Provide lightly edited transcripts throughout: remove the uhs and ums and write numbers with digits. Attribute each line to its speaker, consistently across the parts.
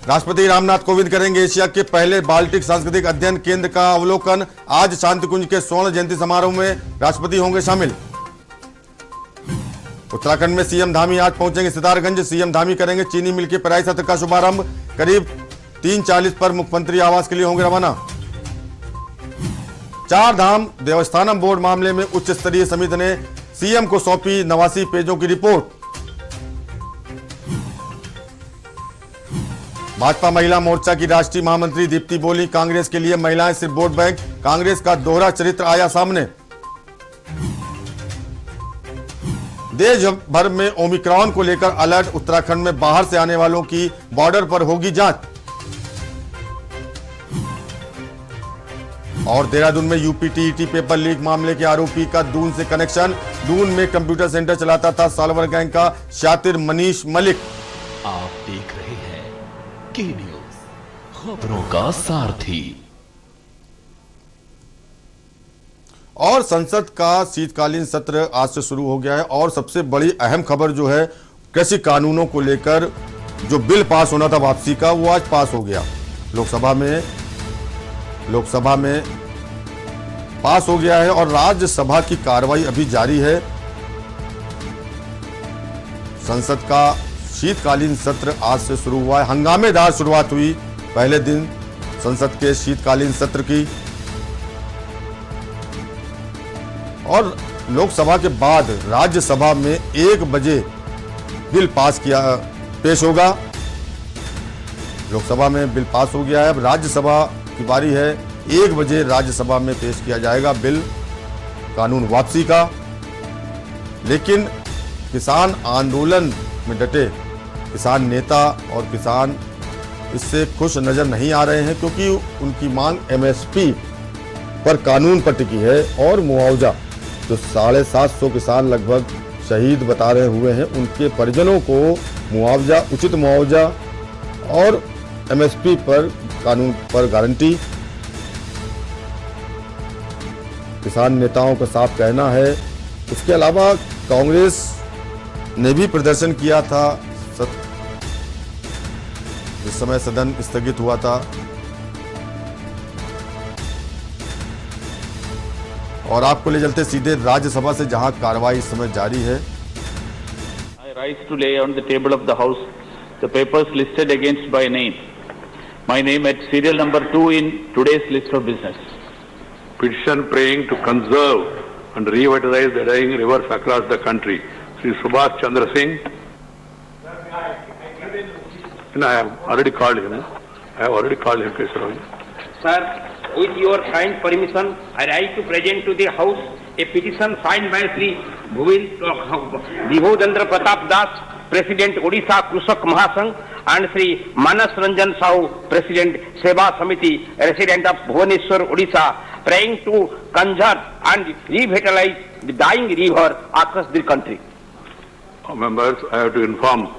Speaker 1: राष्ट्रपति रामनाथ कोविंद करेंगे एशिया के पहले बाल्टिक सांस्कृतिक अध्ययन केंद्र का अवलोकन। आज शांति कुंज के स्वर्ण जयंती समारोह में राष्ट्रपति होंगे शामिल। उत्तराखंड में सीएम धामी आज पहुंचेंगे सितारगंज। सीएम धामी करेंगे चीनी मिल के पेराई सत्र का शुभारंभ। करीब 3:40 पर मुख्यमंत्री आवास के लिए होंगे रवाना। चार धाम देवस्थानम बोर्ड मामले में उच्च स्तरीय समिति ने सीएम को सौंपी 89 पेजों की रिपोर्ट। भाजपा महिला मोर्चा की राष्ट्रीय महामंत्री दीप्ति बोली, कांग्रेस के लिए महिलाएं सिर्फ वोट बैंक। कांग्रेस का दोहरा चरित्र आया सामने। देश भर में ओमिक्रॉन को लेकर अलर्ट। उत्तराखंड में बाहर से आने वालों की बॉर्डर पर होगी जांच। और देहरादून में यूपी टीईटी पेपर लीक मामले के आरोपी का दून से कनेक्शन। दून में कंप्यूटर सेंटर चलाता था सालवर गैंग का शातिर मनीष मलिक।
Speaker 2: आप देख रहे हैं के न्यूज, खबरों का सारथी।
Speaker 1: और संसद का शीतकालीन सत्र आज से शुरू हो गया है और सबसे बड़ी अहम खबर जो है कृषि कानूनों को लेकर जो बिल पास होना था वापसी का, वो आज पास हो गया। लोकसभा में पास हो गया है और राज्यसभा की कार्रवाई अभी जारी है। संसद का शीतकालीन सत्र आज से शुरू हुआ है। हंगामेदार शुरुआत हुई पहले दिन संसद के शीतकालीन सत्र की और लोकसभा के बाद राज्यसभा में 1 बजे बिल पेश होगा। लोकसभा में बिल पास हो गया है, अब राज्यसभा की बारी है। 1 बजे राज्यसभा में पेश किया जाएगा बिल कानून वापसी का। लेकिन किसान आंदोलन में डटे किसान नेता और किसान इससे खुश नजर नहीं आ रहे हैं, क्योंकि उनकी मांग एमएसपी पर कानून पर टिकी है और मुआवजा जो 750 किसान लगभग शहीद बता रहे हुए हैं, उनके परिजनों को मुआवजा, उचित मुआवजा और एमएसपी पर कानून पर गारंटी। किसान नेताओं का साफ कहना है। इसके अलावा कांग्रेस ने भी प्रदर्शन किया था जिस समय सदन स्थगित हुआ था। और आपको ले चलते सीधे राज्यसभा से, जहां कार्रवाई इस समय जारी है।
Speaker 3: I rise to lay on the table of the House the papers listed against by name. My name at serial number 2 in today's list of business.
Speaker 4: Petition praying to conserve and revitalize the dying rivers across the country. Sri Subhash Chandra Singh. And I have already called him. Keshav.
Speaker 5: Sir, with your kind permission, I rise to present to the House a petition signed by Sri Vibhodendra Pratap Das, President Odisha Krushak Mahasangh, and Sri Manas Ranjan Sahu, President Seva Samiti, resident of Bhubaneswar, Odisha, praying to conserve and revitalize the dying river across the country.
Speaker 4: Members, I have to inform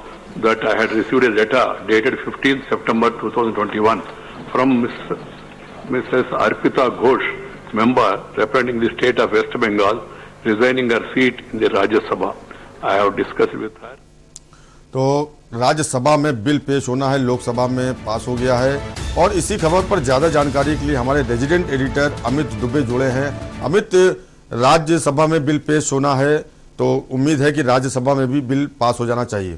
Speaker 4: that I had received a letter dated 15th September 2021 from Mrs. Arpita Ghosh, member representing the state of West Bengal, resigning her seat in the Rajya Sabha. I have discussed with her.
Speaker 1: तो राज्यसभा में bill पेश होना है, लोकसभा में पास हो गया है। और इसी खबर पर ज़्यादा जानकारी के लिए हमारे रेजिडेंट एडिटर अमित दुबे जुड़े हैं। अमित, राज्यसभा में बिल पेश होना है तो उम्मीद है कि राज्यसभा में भी बिल पास हो जाना चाहिए।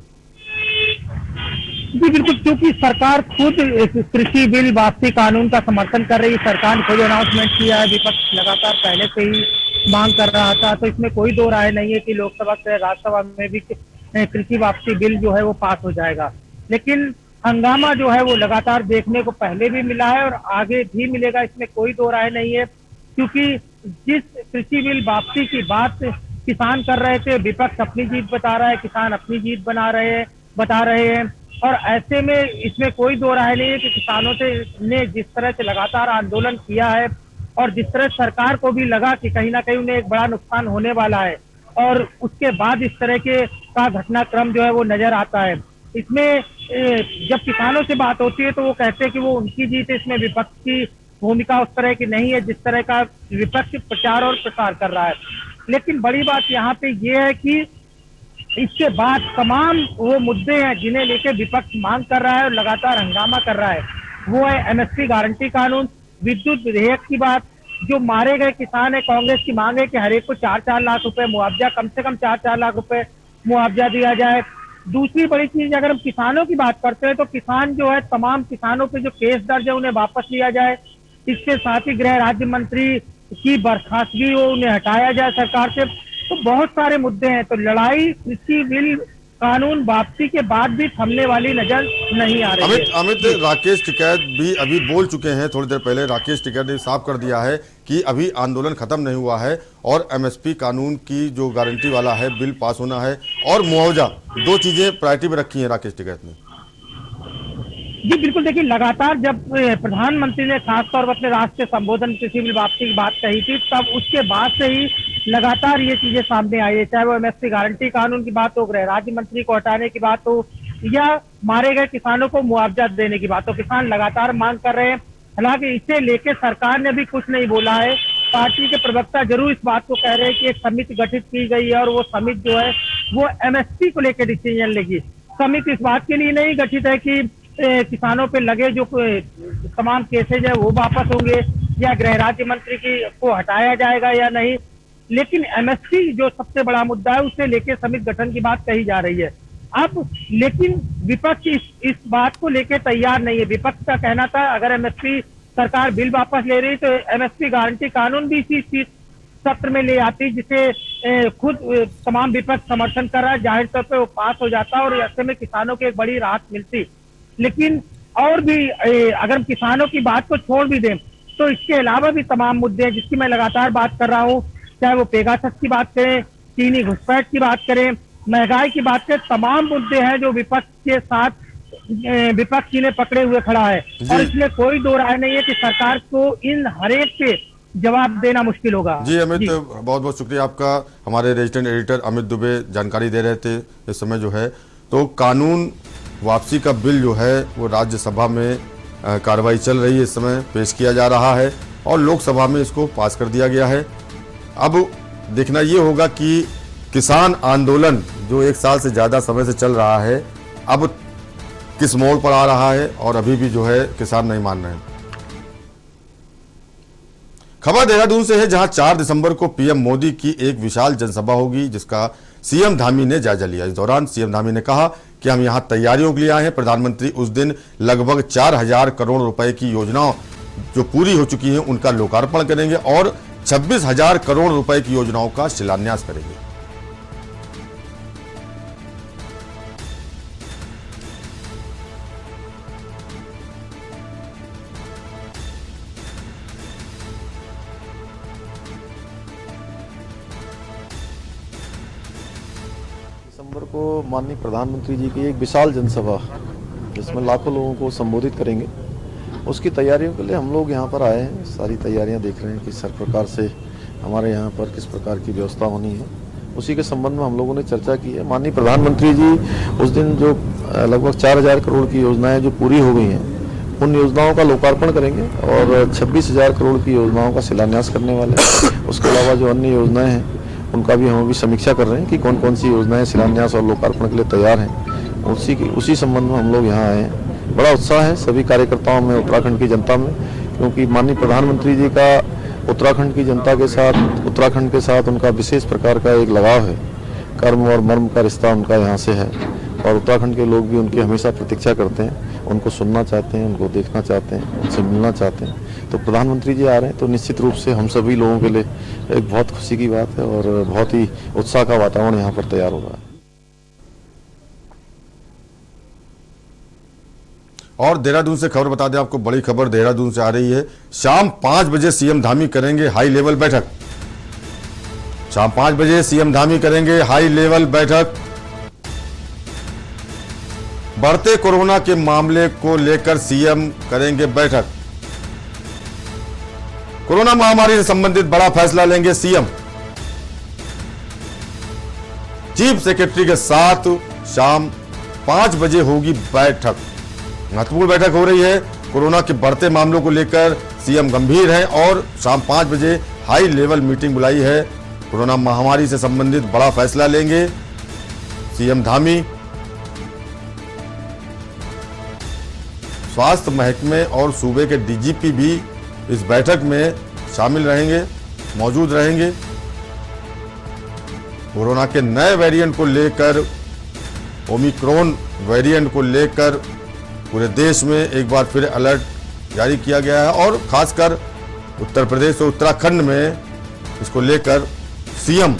Speaker 6: जी बिल्कुल, क्योंकि सरकार खुद कृषि बिल वापसी कानून का समर्थन कर रही है। सरकार ने खुद अनाउंसमेंट किया है, विपक्ष लगातार पहले से ही मांग कर रहा था, तो इसमें कोई दो राय नहीं है कि लोकसभा से राज्यसभा में भी कृषि वापसी बिल जो है वो पास हो जाएगा। लेकिन हंगामा जो है वो लगातार देखने को पहले भी मिला है और आगे भी मिलेगा, इसमें कोई दो राय नहीं है। क्योंकि जिस कृषि बिल वापसी की बात किसान कर रहे थे, विपक्ष अपनी जीत बता रहा है, किसान अपनी जीत बता रहे हैं। और ऐसे में इसमें कोई दो राय नहीं है कि किसानों ने जिस तरह से लगातार आंदोलन किया है और जिस तरह सरकार को भी लगा कि कहीं ना कहीं उन्हें एक बड़ा नुकसान होने वाला है, और उसके बाद इस तरह के का घटनाक्रम जो है वो नजर आता है। इसमें जब किसानों से बात होती है तो वो कहते हैं कि वो उनकी जीत है, इसमें विपक्ष की भूमिका उस तरह की नहीं है जिस तरह का विपक्ष प्रचार और प्रसार कर रहा है। लेकिन बड़ी बात यहाँ पे ये है कि इसके बाद तमाम वो मुद्दे हैं जिन्हें लेके विपक्ष मांग कर रहा है और लगातार हंगामा कर रहा है। वो है एमएसपी गारंटी कानून, विद्युत विधेयक की बात, जो मारे गए किसान है। कांग्रेस की मांग है कि हर एक को 4-4 लाख रुपए मुआवजा, कम से कम 4-4 लाख रुपए मुआवजा दिया जाए। दूसरी बड़ी चीज, अगर हम किसानों की बात करते हैं तो किसान जो है, तमाम किसानों पे जो केस दर्ज है उन्हें वापस लिया जाए। इसके साथ ही गृह राज्य मंत्री की बर्खास्तगी हो, उन्हें हटाया जाए सरकार से। तो बहुत सारे मुद्दे हैं। तो लड़ाई कृषि बिल कानून वापसी के बाद भी थमने वाली नजर नहीं आ रही है।
Speaker 1: अमित, राकेश टिकैत भी अभी बोल चुके हैं। थोड़ी देर पहले राकेश टिकैत ने साफ कर दिया है कि अभी आंदोलन खत्म नहीं हुआ है और एमएसपी कानून की जो गारंटी वाला है बिल पास होना है और मुआवजा, दो चीजें प्रायोरिटी में रखी हैं राकेश टिकैत ने।
Speaker 6: जी बिल्कुल, देखिए लगातार जब प्रधानमंत्री ने खासतौर पर अपने राष्ट्र के संबोधन कृषि बिल वापसी की बात कही थी, तब उसके बाद से ही लगातार ये चीजें सामने आई है। चाहे वो एमएसपी गारंटी कानून की बात हो, गृह राज्य मंत्री को हटाने की बात हो, या मारे गए किसानों को मुआवजा देने की बात हो, किसान लगातार मांग कर रहे हैं। हालांकि इसे लेके सरकार ने भी कुछ नहीं बोला है। पार्टी के प्रवक्ता जरूर इस बात को कह रहे हैं कि एक समिति गठित की गई है और वो समिति जो है वो एमएसपी को लेकर डिसीजन लेगी। समिति इस बात के लिए नहीं गठित है कि किसानों पे लगे जो तमाम केसेज है वो वापस होंगे या गृह राज्य मंत्री को हटाया जाएगा या नहीं, लेकिन एमएसपी जो सबसे बड़ा मुद्दा है उसे लेकर समिति गठन की बात कही जा रही है। अब लेकिन विपक्ष इस बात को लेकर तैयार नहीं है। विपक्ष का कहना था अगर एमएसपी सरकार बिल वापस ले रही तो एमएसपी गारंटी कानून भी इसी सत्र में ले आती, जिसे खुद तमाम विपक्ष समर्थन कर रहा है। जाहिर तौर पर वो पास हो जाता और ऐसे में किसानों को एक बड़ी राहत मिलती। लेकिन और भी अगर हम किसानों की बात को छोड़ भी दें तो इसके अलावा भी तमाम मुद्दे हैं जिसकी मैं लगातार बात कर रहा हूँ। चाहे वो पेगासस की बात करें, चीनी घुसपैठ की बात करें, महंगाई की बात करें, तमाम मुद्दे हैं जो विपक्ष के साथ विपक्ष इन्हें पकड़े हुए खड़ा है। और इसमें कोई दो राय नहीं है कि सरकार को इन हरेक पे जवाब देना मुश्किल होगा।
Speaker 1: जी अमित, बहुत बहुत शुक्रिया आपका। हमारे रेजिडेंट एडिटर अमित दुबे जानकारी दे रहे थे। इस समय जो है तो कानून वापसी का बिल जो है वो राज्यसभा में कार्रवाई चल रही है, इस समय पेश किया जा रहा है और लोकसभा में इसको पास कर दिया गया है। अब देखना ये होगा कि किसान आंदोलन जो 1 साल से ज़्यादा समय से चल रहा है अब किस मोड़ पर आ रहा है और अभी भी जो है किसान नहीं मान रहे हैं। खबर देहरादून से है, जहां 4 दिसंबर को पीएम मोदी की एक विशाल जनसभा होगी जिसका सीएम धामी ने जायजा लिया। इस दौरान सीएम धामी ने कहा कि हम यहां तैयारियों के लिए आए हैं। प्रधानमंत्री उस दिन लगभग 4000 करोड़ रुपए की योजनाओं जो पूरी हो चुकी हैं उनका लोकार्पण करेंगे और 26,000 करोड़ रुपए की योजनाओं का शिलान्यास करेंगे।
Speaker 7: दिसंबर को माननीय प्रधानमंत्री जी की एक विशाल जनसभा जिसमें लाखों लोगों को संबोधित करेंगे, उसकी तैयारियों के लिए हम लोग यहाँ पर आए हैं। सारी तैयारियाँ देख रहे हैं कि सर प्रकार से हमारे यहाँ पर किस प्रकार की व्यवस्था होनी है, उसी के संबंध में हम लोगों ने चर्चा की है। माननीय प्रधानमंत्री जी उस दिन जो लगभग 4000 करोड़ की योजनाएं जो पूरी हो गई हैं उन योजनाओं का लोकार्पण करेंगे और 26,000 करोड़ की योजनाओं का शिलान्यास करने वाले हैं। उसके अलावा जो अन्य योजनाएं हैं उनका भी हम अभी समीक्षा कर रहे हैं कि कौन कौन सी योजनाएं शिलान्यास और लोकार्पण के लिए तैयार हैं। उसी संबंध में हम लोग यहाँ आए हैं। बड़ा उत्साह है सभी कार्यकर्ताओं में, उत्तराखंड की जनता में, क्योंकि माननीय प्रधानमंत्री जी का उत्तराखंड की जनता के साथ, उत्तराखंड के साथ उनका विशेष प्रकार का एक लगाव है। कर्म और मर्म का रिश्ता उनका यहाँ से है और उत्तराखंड के लोग भी उनकी हमेशा प्रतीक्षा करते हैं, उनको सुनना चाहते हैं, उनको देखना चाहते हैं, उनसे मिलना चाहते हैं। तो प्रधानमंत्री जी आ रहे हैं तो निश्चित रूप से हम सभी लोगों के लिए एक बहुत खुशी की बात है और बहुत ही उत्साह का वातावरण यहाँ पर तैयार हो रहा है।
Speaker 1: और देहरादून से खबर बता दें आपको, बड़ी खबर देहरादून से आ रही है। शाम 5 बजे सीएम धामी करेंगे हाई लेवल बैठक। शाम 5 बजे सीएम धामी करेंगे हाई लेवल बैठक। बढ़ते कोरोना के मामले को लेकर सीएम करेंगे बैठक। कोरोना महामारी से संबंधित बड़ा फैसला लेंगे सीएम। चीफ सेक्रेटरी के साथ शाम 5 बजे होगी बैठक। महत्वपूर्ण बैठक हो रही है। कोरोना के बढ़ते मामलों को लेकर सीएम गंभीर है और शाम 5 बजे हाई लेवल मीटिंग बुलाई है। कोरोना महामारी से संबंधित बड़ा फैसला लेंगे सीएम धामी, स्वास्थ्य महकमे और सूबे के डीजीपी भी इस बैठक में शामिल रहेंगे, मौजूद रहेंगे। कोरोना के नए वेरिएंट को लेकर, ओमिक्रॉन वेरिएंट को लेकर पूरे देश में एक बार फिर अलर्ट जारी किया गया है और खासकर उत्तर प्रदेश और उत्तराखंड में इसको लेकर सीएम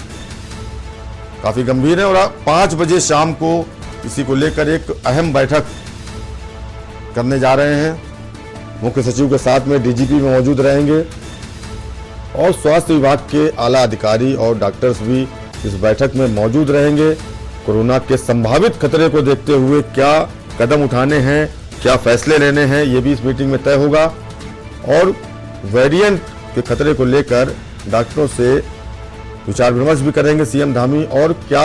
Speaker 1: काफी गंभीर है और 5 बजे शाम को इसी को लेकर एक अहम बैठक करने जा रहे हैं। मुख्य सचिव के साथ में डीजीपी में मौजूद रहेंगे और स्वास्थ्य विभाग के आला अधिकारी और डॉक्टर्स भी इस बैठक में मौजूद रहेंगे। कोरोना के संभावित खतरे को देखते हुए क्या कदम उठाने हैं, क्या फैसले लेने हैं, ये भी इस मीटिंग में तय होगा और वेरिएंट के खतरे को लेकर डॉक्टरों से विचार विमर्श भी करेंगे सीएम धामी और क्या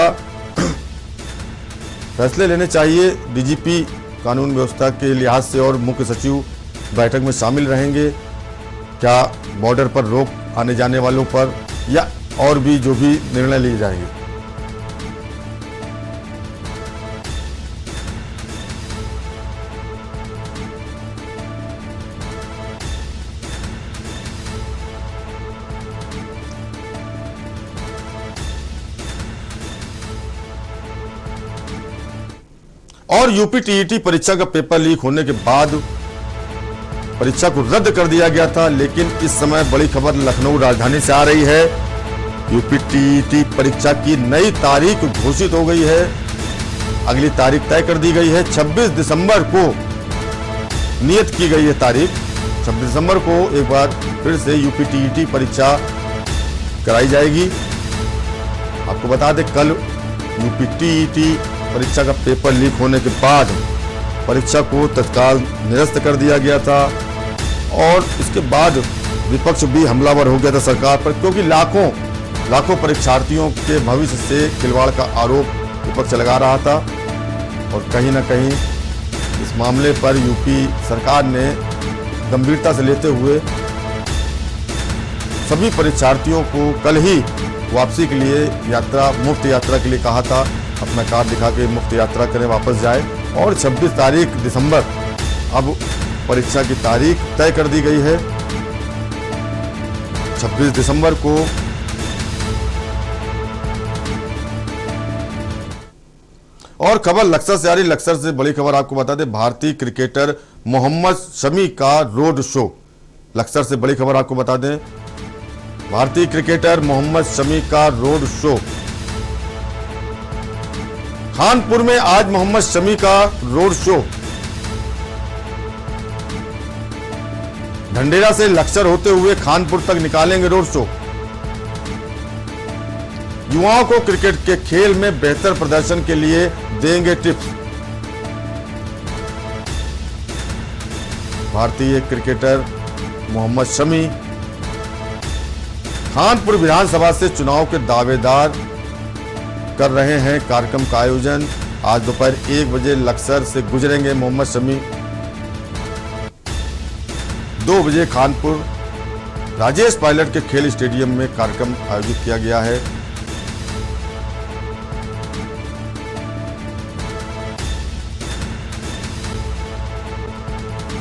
Speaker 1: फैसले लेने चाहिए डीजीपी कानून व्यवस्था के लिहाज से और मुख्य सचिव बैठक में शामिल रहेंगे। क्या बॉर्डर पर रोक आने जाने वालों पर या और भी जो भी निर्णय लिए जाएंगे। और यूपी टीईटी परीक्षा का पेपर लीक होने के बाद परीक्षा को रद्द कर दिया गया था, लेकिन इस समय बड़ी खबर लखनऊ राजधानी से आ रही है। यूपी टीईटी परीक्षा की नई तारीख घोषित हो गई है, अगली तारीख तय कर दी गई है। 26 दिसंबर को नियत की गई है तारीख। 26 दिसंबर को एक बार फिर से यूपी टीईटी परीक्षा कराई जाएगी। आपको बता दें कल यूपी टीईटी परीक्षा का पेपर लीक होने के बाद परीक्षा को तत्काल निरस्त कर दिया गया था और इसके बाद विपक्ष भी हमलावर हो गया था सरकार पर, क्योंकि लाखों परीक्षार्थियों के भविष्य से खिलवाड़ का आरोप विपक्ष लगा रहा था और कहीं ना कहीं इस मामले पर यूपी सरकार ने गंभीरता से लेते हुए सभी परीक्षार्थियों को कल ही वापसी के लिए मुफ्त यात्रा के लिए कहा था। अपना कार्ड दिखा के मुफ्त यात्रा करें, वापस जाए और 26 दिसंबर अब परीक्षा की तारीख तय कर दी गई है। 26 दिसंबर को और खबर लक्सर से आ रही। लक्सर से बड़ी खबर आपको बता दें, भारतीय क्रिकेटर मोहम्मद शमी का रोड शो। लक्सर से बड़ी खबर आपको बता दें, भारतीय क्रिकेटर मोहम्मद शमी का रोड शो। कानपुर में आज मोहम्मद शमी का रोड शो। ढंढेरा से लक्सर होते हुए कानपुर तक निकालेंगे रोड शो। युवाओं को क्रिकेट के खेल में बेहतर प्रदर्शन के लिए देंगे टिप्स। भारतीय क्रिकेटर मोहम्मद शमी कानपुर विधानसभा से चुनाव के दावेदार कर रहे हैं। कार्यक्रम का आयोजन आज दोपहर 1 बजे लक्सर से गुजरेंगे मोहम्मद शमी। 2 बजे कानपुर राजेश पायलट के खेल स्टेडियम में कार्यक्रम आयोजित किया गया है।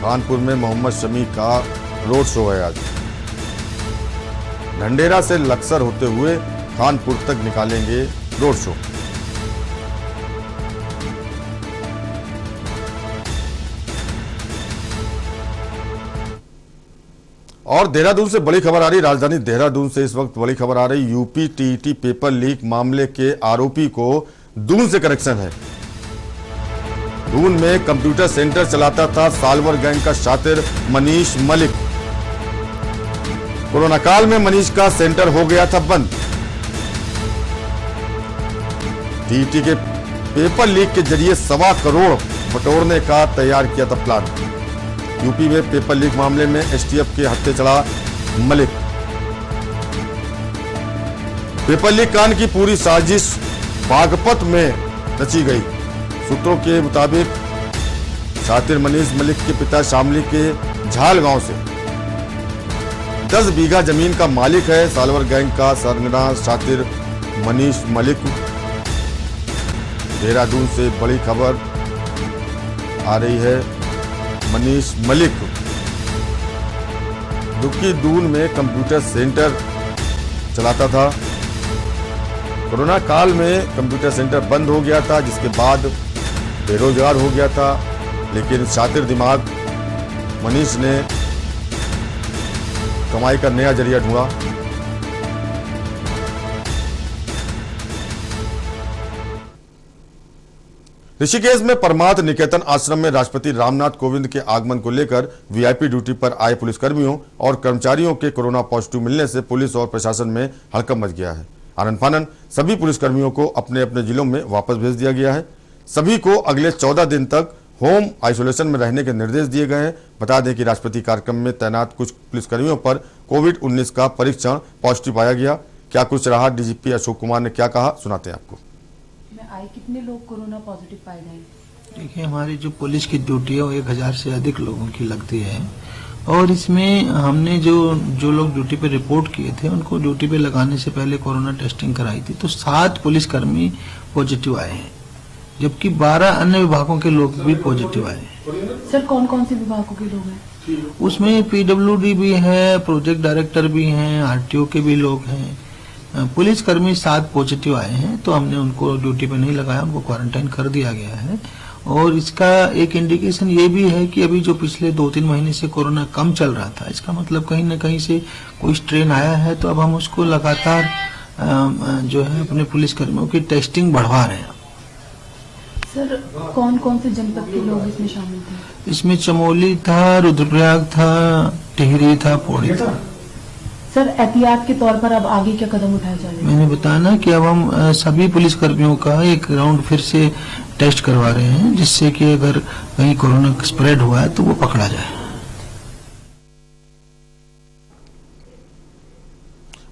Speaker 1: कानपुर में मोहम्मद शमी का रोड शो है आज। ढंढेरा से लक्सर होते हुए कानपुर तक निकालेंगे रोड शो। और देहरादून से बड़ी खबर आ रही। राजधानी देहरादून से इस वक्त बड़ी खबर आ रही। यूपी टीईटी पेपर लीक मामले के आरोपी को दून से कनेक्शन है। दून में कंप्यूटर सेंटर चलाता था सालवर गैंग का शातिर मनीष मलिक। कोरोना काल में मनीष का सेंटर हो गया था बंद। टीईटी के पेपर लीक के जरिए 1.25 करोड़ बटोरने का तैयार किया था प्लान। यूपी में पेपर लीक मामले में एसटीएफ के हत्थे चढ़ा मलिक। पेपर लीक कांड की पूरी साजिश बागपत में रची गई। सूत्रों के मुताबिक शातिर मनीष मलिक के पिता शामली के झाल गांव से 10 बीघा जमीन का मालिक है। सालवर गैंग का सरगना शातिर मनीष मलिक देहरादून से बड़ी खबर आ रही है। मनीष मलिक जो कि दून में कंप्यूटर सेंटर चलाता था। कोरोना काल में कंप्यूटर सेंटर बंद हो गया था, जिसके बाद बेरोजगार हो गया था, लेकिन शातिर दिमाग मनीष ने कमाई का नया जरिया ढूंढा। ऋषिकेश में परमार्थ निकेतन आश्रम में राष्ट्रपति रामनाथ कोविंद के आगमन को लेकर वीआईपी ड्यूटी पर आए पुलिसकर्मियों और कर्मचारियों के कोरोना पॉजिटिव मिलने से पुलिस और प्रशासन में हड़कंप मच गया है। आनन फानन सभी पुलिसकर्मियों को अपने अपने जिलों में वापस भेज दिया गया है। सभी को अगले 14 दिन तक होम आइसोलेशन में रहने के निर्देश दिए गए हैं। बता दें कि राष्ट्रपति कार्यक्रम में तैनात कुछ पुलिसकर्मियों पर कोविड-19 का परीक्षण पॉजिटिव पाया गया। क्या कुछ रहा, डीजीपी अशोक कुमार ने क्या कहा, सुनाते हैं आपको।
Speaker 8: आए कितने लोग कोरोना पॉजिटिव पाए गए?
Speaker 9: देखिए, हमारी जो पुलिस की ड्यूटी है वो 1000 से अधिक लोगों की लगती है और इसमें हमने जो लोग ड्यूटी पे रिपोर्ट किए थे उनको ड्यूटी पे लगाने से पहले कोरोना टेस्टिंग कराई थी, तो 7 पुलिसकर्मी पॉजिटिव आए हैं, जबकि 12 अन्य विभागों के लोग भी पॉजिटिव आए हैं।
Speaker 8: सर, कौन कौन से विभागों के लोग हैं?
Speaker 9: उसमें पीडब्ल्यूडी भी है, प्रोजेक्ट डायरेक्टर भी हैं, आरटीओ के भी लोग हैं। पुलिसकर्मी 7 पॉजिटिव आए हैं, तो हमने उनको ड्यूटी पे नहीं लगाया, उनको क्वारंटाइन कर दिया गया है। और इसका एक इंडिकेशन ये भी है कि अभी जो पिछले 2-3 महीने से कोरोना कम चल रहा था, इसका मतलब कहीं न कहीं से कोई स्ट्रेन आया है, तो अब हम उसको लगातार जो है अपने पुलिसकर्मियों की टेस्टिंग बढ़वा रहे हैं।
Speaker 8: सर, कौन कौन से जनपद के लोग इसमें शामिल थे? इसमें
Speaker 9: चमोली था, रुद्रप्रयाग था, टिहरी था, पौड़ी था।
Speaker 8: सर, एहतियात के तौर पर अब आगे क्या कदम उठाए जा रहे हैं?
Speaker 9: मैंने बताया ना कि अब हम सभी पुलिसकर्मियों का एक राउंड फिर से टेस्ट करवा रहे हैं, जिससे कि अगर कहीं कोरोना स्प्रेड हुआ है तो वो पकड़ा जाए।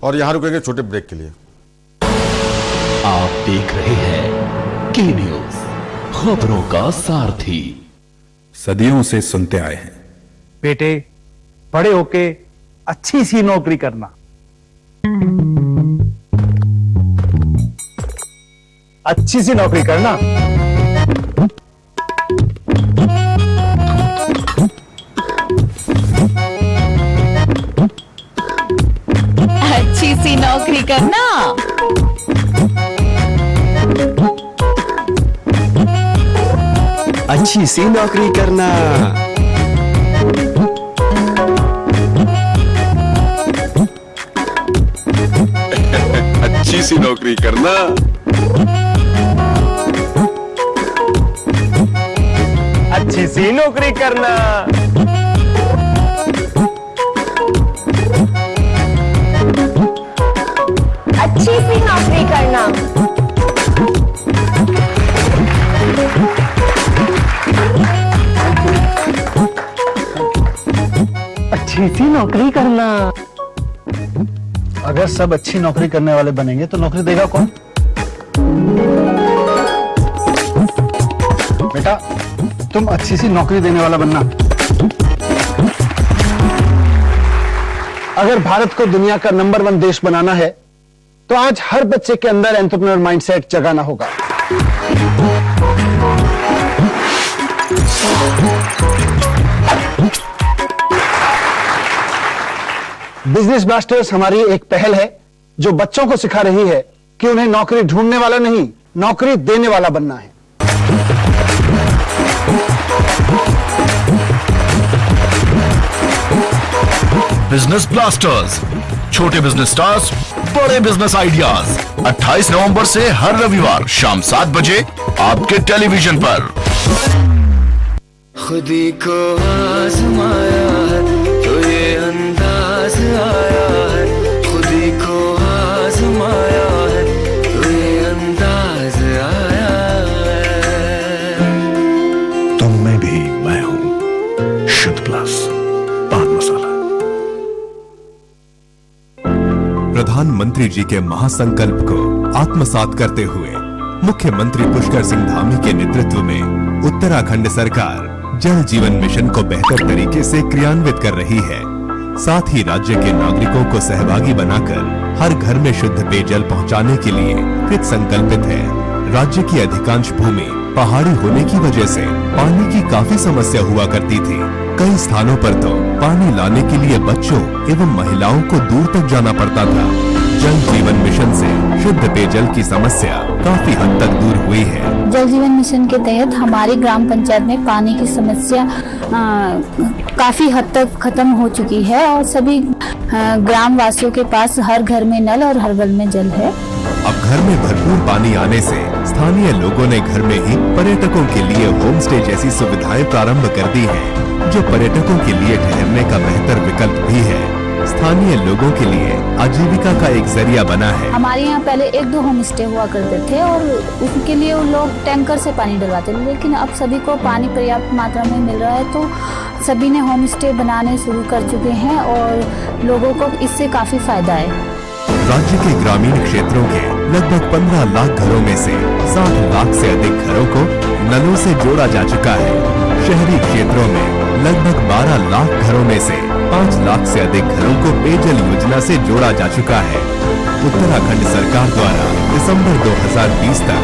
Speaker 1: और यहाँ रुकेंगे छोटे ब्रेक के लिए।
Speaker 2: आप देख रहे हैं के न्यूज, खबरों का सारथी।
Speaker 10: सदियों से सुनते आए हैं,
Speaker 6: बेटे बड़े होके अच्छी सी नौकरी करना, अच्छी सी नौकरी करना।
Speaker 11: अच्छी सी नौकरी करना।
Speaker 12: अच्छी सी नौकरी करना। अच्छी सी नौकरी करना।
Speaker 6: अच्छी सी नौकरी करना।
Speaker 11: अच्छी सी नौकरी करना।
Speaker 6: अच्छी सी नौकरी करना। अगर सब अच्छी नौकरी करने वाले बनेंगे तो नौकरी देगा कौन? बेटा, तुम अच्छी सी नौकरी देने वाला बनना। अगर भारत को दुनिया का नंबर 1 देश बनाना है तो आज हर बच्चे के अंदर एंटरप्रेन्योर माइंडसेट जगाना होगा। बिजनेस ब्लास्टर्स हमारी एक पहल है जो बच्चों को सिखा रही है कि उन्हें नौकरी ढूंढने वाला नहीं, नौकरी देने वाला बनना है।
Speaker 2: बिजनेस ब्लास्टर्स, छोटे बिजनेस स्टार्स, बड़े बिजनेस आइडियाज। 28 नवंबर से हर रविवार शाम 7 बजे आपके टेलीविजन पर।
Speaker 12: खुदी को आजमाया है तो ये अंदाज आया है, खुदी को आजमाया है तो ये अंदाज आया है।
Speaker 10: तुम में भी मैं हूं, शुद्ध प्लस पान मसाला।
Speaker 13: प्रधानमंत्री जी के महासंकल्प को आत्मसात करते हुए मुख्यमंत्री पुष्कर सिंह धामी के नेतृत्व में उत्तराखंड सरकार जल जीवन मिशन को बेहतर तरीके से क्रियान्वित कर रही है। साथ ही राज्य के नागरिकों को सहभागी बनाकर हर घर में शुद्ध पेयजल पहुंचाने के लिए कृत संकल्पित है। राज्य की अधिकांश भूमि पहाड़ी होने की वजह से पानी की काफी समस्या हुआ करती थी। कई स्थानों पर तो पानी लाने के लिए बच्चों एवं महिलाओं को दूर तक जाना पड़ता था। जल जीवन मिशन से शुद्ध पेयजल की समस्या काफी हद तक दूर हुई है।
Speaker 14: जल जीवन मिशन के तहत हमारी ग्राम पंचायत में पानी की समस्या काफी हद तक खत्म हो चुकी है और सभी ग्राम वासियों के पास हर घर में नल और हर घर में जल है।
Speaker 13: अब घर में भरपूर पानी आने से स्थानीय लोगों ने घर में ही पर्यटकों के लिए होम स्टे जैसी सुविधाएं प्रारंभ कर दी हैं, जो पर्यटकों के लिए ठहरने का बेहतर विकल्प भी है। स्थानीय लोगों के लिए आजीविका का एक जरिया बना है।
Speaker 14: हमारे यहाँ पहले 1-2 होम स्टे हुआ करते थे और उनके लिए उन लोग टैंकर से पानी डलवाते थे, लेकिन अब सभी को पानी पर्याप्त मात्रा में मिल रहा है तो सभी ने होम स्टे बनाने शुरू कर चुके हैं और लोगों को इससे काफी फायदा है।
Speaker 13: राज्य के ग्रामीण क्षेत्रों के लगभग 15 लाख घरों में से 60 लाख से अधिक घरों को नलों से जोड़ा जा चुका है। शहरी क्षेत्रों में लगभग 12 लाख घरों में से 5 लाख से अधिक घरों को पेयजल योजना से जोड़ा जा चुका है। उत्तराखंड सरकार द्वारा दिसंबर 2020 तक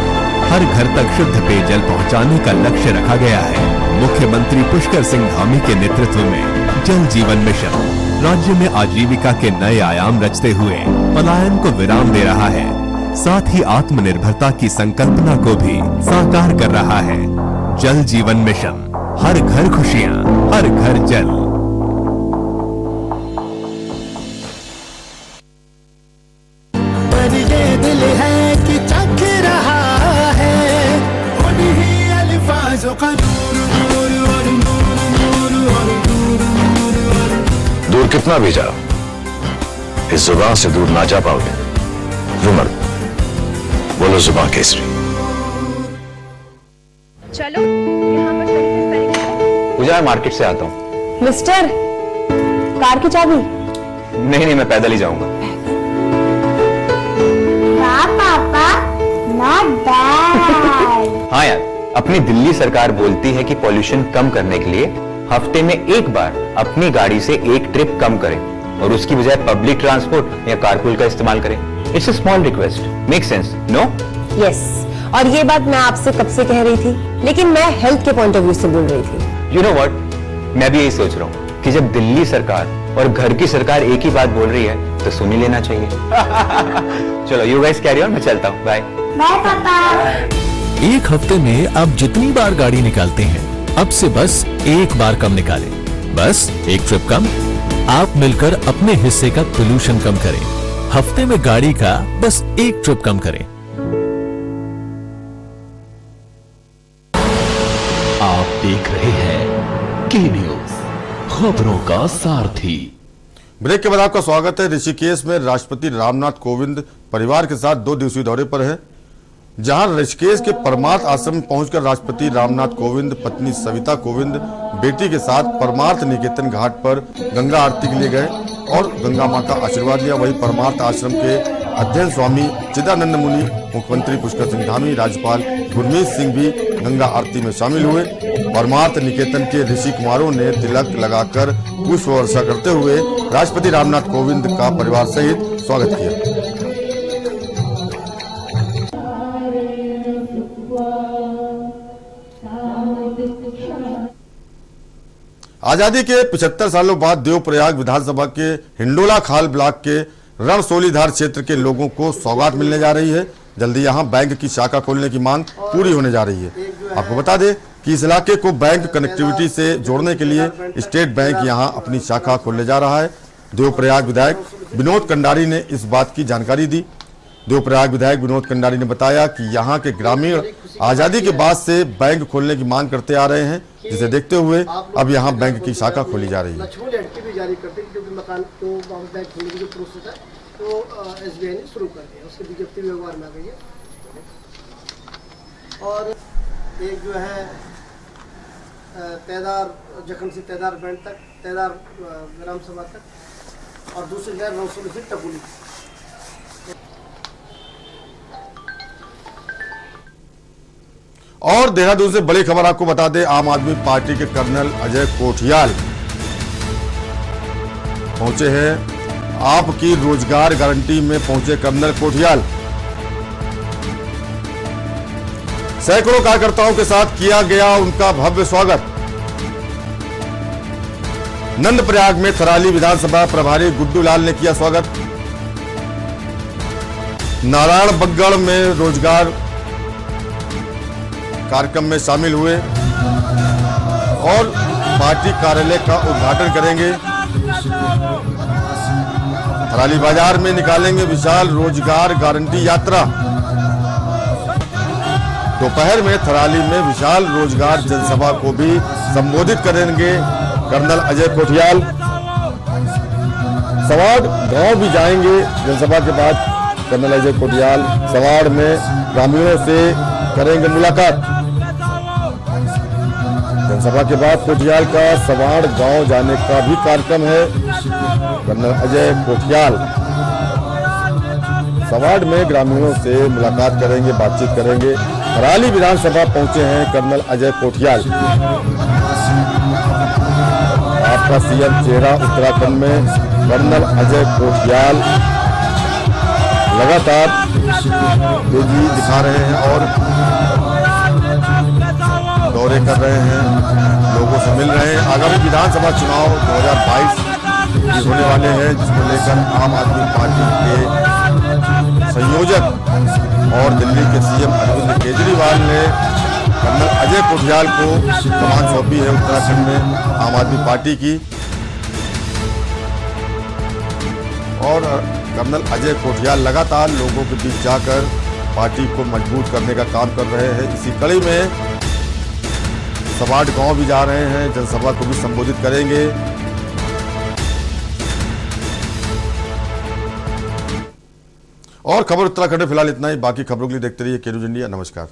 Speaker 13: हर घर तक शुद्ध पेयजल पहुंचाने का लक्ष्य रखा गया है। मुख्यमंत्री पुष्कर सिंह धामी के नेतृत्व में जल जीवन मिशन राज्य में आजीविका के नए आयाम रचते हुए पलायन को विराम दे रहा है, साथ ही आत्मनिर्भरता की संकल्पना को भी साकार कर रहा है। जल जीवन मिशन, हर घर खुशियां, हर घर जल।
Speaker 12: पर ये दिल है कि चख रहा है उन्हीं अल्फाजों का
Speaker 10: दूर कितना भी जाओ, इस जुबान से दूर ना जा पाओगे। रुमर बोलो जुबान केसरी।
Speaker 11: चलो यहाँ पर सर्विस करेंगे।
Speaker 15: पूजा, मार्केट से आता हूँ।
Speaker 11: मिस्टर, कार की चाबी?
Speaker 15: नहीं, मैं पैदल ही जाऊंगा।
Speaker 11: पापा, not bad।
Speaker 15: हाँ यार, अपनी दिल्ली सरकार बोलती है कि पॉल्यूशन कम करने के लिए हफ्ते में एक बार अपनी गाड़ी से एक ट्रिप कम करें और उसकी बजाय पब्लिक ट्रांसपोर्ट या कारपूल का इस्तेमाल करें। It's a small request, make sense, no?
Speaker 16: Yes, और ये बात मैं आपसे कब से कह रही थी, लेकिन मैं हेल्थ के पॉइंट ऑफ व्यू से बोल रही थी।
Speaker 15: यू नो व्हाट, मैं भी यही सोच रहा हूँ कि जब दिल्ली सरकार और घर की सरकार एक ही बात बोल रही है तो सुन ही लेना चाहिए। चलो यू गाइस कैरी ऑन, मैं चलता हूँ। बाय
Speaker 11: बाय पापा।
Speaker 17: एक हफ्ते में आप जितनी बार गाड़ी निकालते हैं, अब से बस एक बार कम निकालें। बस एक ट्रिप कम, आप मिलकर अपने हिस्से का पोल्यूशन कम करें। हफ्ते में गाड़ी का बस एक ट्रिप कम करें।
Speaker 2: आप देख रहे हैं के न्यूज, खबरों का सारथी।
Speaker 1: ब्रेक के बाद आपका स्वागत है। ऋषिकेश में राष्ट्रपति रामनाथ कोविंद परिवार के साथ 2 दिवसीय दौरे पर है, जहां ऋषिकेश के परमार्थ आश्रम में पहुंचकर राष्ट्रपति रामनाथ कोविंद पत्नी सविता कोविंद बेटी के साथ परमार्थ निकेतन घाट पर गंगा आरती के लिए गए और गंगा मां का आशीर्वाद लिया। वहीं परमार्थ आश्रम के अध्ययन स्वामी चिदानंद मुनि, मुख्यमंत्री पुष्कर सिंह धामी, राज्यपाल गुरमीत सिंह भी गंगा आरती में शामिल हुए। परमार्थ निकेतन के ऋषि कुमारों ने तिलक लगाकर पुष्प वर्षा करते हुए राष्ट्रपति रामनाथ कोविंद का परिवार सहित स्वागत किया। आजादी के 75 सालों बाद देवप्रयाग विधानसभा के हिंडोला खाल ब्लॉक के रणसोलीधार क्षेत्र के लोगों को सौगात मिलने जा रही है। जल्दी यहां बैंक की शाखा खोलने की मांग पूरी होने जा रही है। आपको बता दें कि इस इलाके को बैंक कनेक्टिविटी से जोड़ने के लिए स्टेट बैंक यहां अपनी शाखा खोलने जा रहा है। देवप्रयाग विधायक विनोद कंडारी ने इस बात की जानकारी दी। देवप्रयाग विधायक विनोद कंडारी ने बताया कि यहाँ के ग्रामीण आजादी के बाद से बैंक खोलने की मांग करते आ रहे हैं, जिसे देखते हुए अब यहाँ बैंक की शाखा खोली जा रही है।
Speaker 18: जारी करते हैं क्योंकि मकान को बैंक खोलने की जो प्रोसेस है तो SBI ने शुरू कर दिया, उसकी विज्ञप्ति व्यवहार में आ गई है। और एक जो है तेदार जखन से तेदार बैंड तक, तेदार ग्राम सभा तक, और दूसरी गैर रौसोली से टकुली।
Speaker 1: और देहरादून से बड़ी खबर आपको बता दें, आम आदमी पार्टी के कर्नल अजय कोठियाल पहुंचे हैं। आपकी रोजगार गारंटी में पहुंचे कर्नल कोठियाल। सैकड़ों कार्यकर्ताओं के साथ किया गया उनका भव्य स्वागत। नंदप्रयाग में थराली विधानसभा प्रभारी गुड्डू लाल ने किया स्वागत। नारायण बगड़ में रोजगार कार्यक्रम में शामिल हुए और पार्टी कार्यालय का उद्घाटन करेंगे। थराली बाजार में निकालेंगे विशाल रोजगार गारंटी यात्रा। दोपहर में थराली में विशाल रोजगार जनसभा को भी संबोधित करेंगे कर्नल अजय कोठियाल। सवाड़ गांव भी जाएंगे जनसभा के बाद कर्नल अजय कोठियाल। सवाड़ में ग्रामीणों से करेंगे मुलाकात। जनसभा के बाद कोठियाल का सवाड़ गांव जाने का भी कार्यक्रम है। कर्नल अजय कोठियाल सवाड़ में ग्रामीणों से मुलाकात करेंगे, बातचीत करेंगे। थराली विधानसभा पहुंचे हैं कर्नल अजय कोठियाल। आपका सीएम चेहरा उत्तराखंड में कर्नल अजय कोठियाल लगातार तेजी दिखा रहे हैं और दौरे कर रहे हैं, लोगों से मिल रहे हैं। आगामी विधानसभा चुनाव 2022 भी होने वाले हैं, जिसको लेकर आम आदमी पार्टी के संयोजक और दिल्ली के सीएम अरविंद केजरीवाल ने कर्नल अजय कोठियाल को कमान सौंपी है उत्तराखंड में आम आदमी पार्टी की। और कर्नल अजय कोठियाल लगातार लोगों के बीच जाकर पार्टी को मजबूत करने का काम कर रहे हैं। इसी कड़ी में सवाड़ गांव भी जा रहे हैं, जनसभा को भी संबोधित करेंगे। और खबर उत्तराखंड में फिलहाल इतना ही। बाकी खबरों के लिए देखते रहिए के न्यूज इंडिया। नमस्कार।